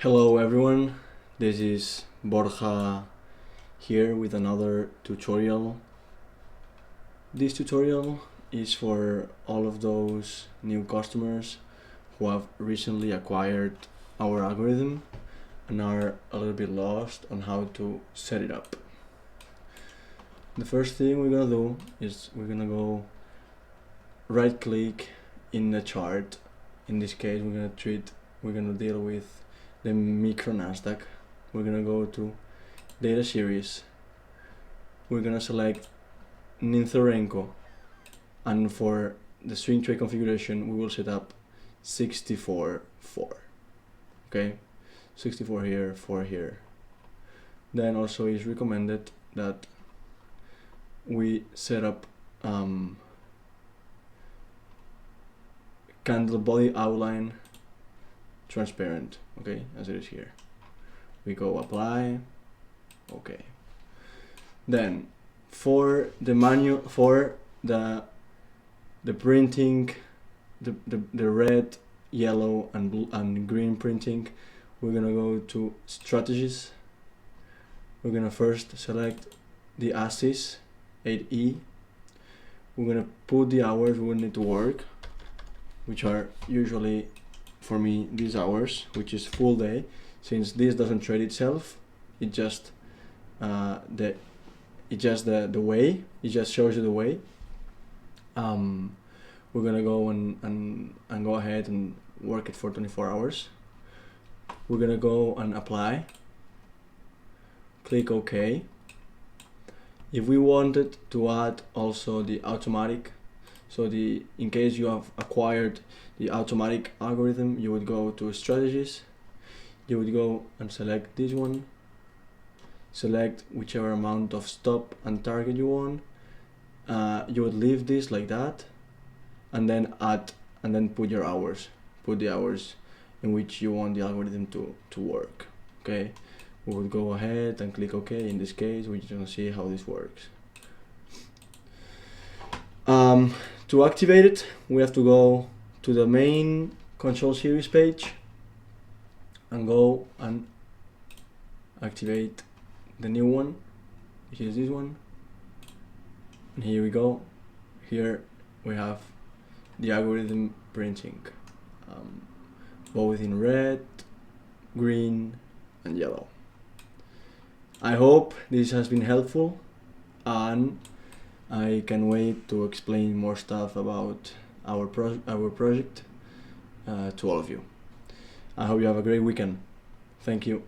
Hello everyone, this is Borja here with another tutorial. This tutorial is for all of those new customers who have recently acquired our algorithm and are a little bit lost on how to set it up. The first thing we're gonna do is we're gonna go right click in the chart. In this case we're gonna deal with the micro Nasdaq. We're gonna go to data series. We're gonna select Nintherenko, and for the swing trade configuration we will set up 64-4. Okay, 64 here, 4 here. Then also is recommended that we set up candle body outline transparent, okay, as it is here. We go apply, okay. Then for the manual, for the printing, the red, yellow and blue and green printing, we're gonna go to strategies. We're gonna first select the ASIS 8E. We're gonna put the hours we need to work, which are usually for me these hours, which is full day. Since this doesn't trade itself, it just the way, it just shows you the way. We're gonna go and go ahead and work it for 24 hours. We're gonna go and apply, click OK. If we wanted to add also the automatic, so in case you have acquired the automatic algorithm, you would go to strategies, you would go and select this one, select whichever amount of stop and target you want. You would leave this like that, and then add, and then put your hours, put the hours in which you want the algorithm to work. Okay, we would go ahead and click OK. In this case we're just gonna see how this works. To activate it, we have to go to the main control series page and go and activate the new one, which is this one. And here we go. Here we have the algorithm printing, both in red, green and yellow. I hope this has been helpful, and I can wait to explain more stuff about our project to all of you. I hope you have a great weekend. Thank you.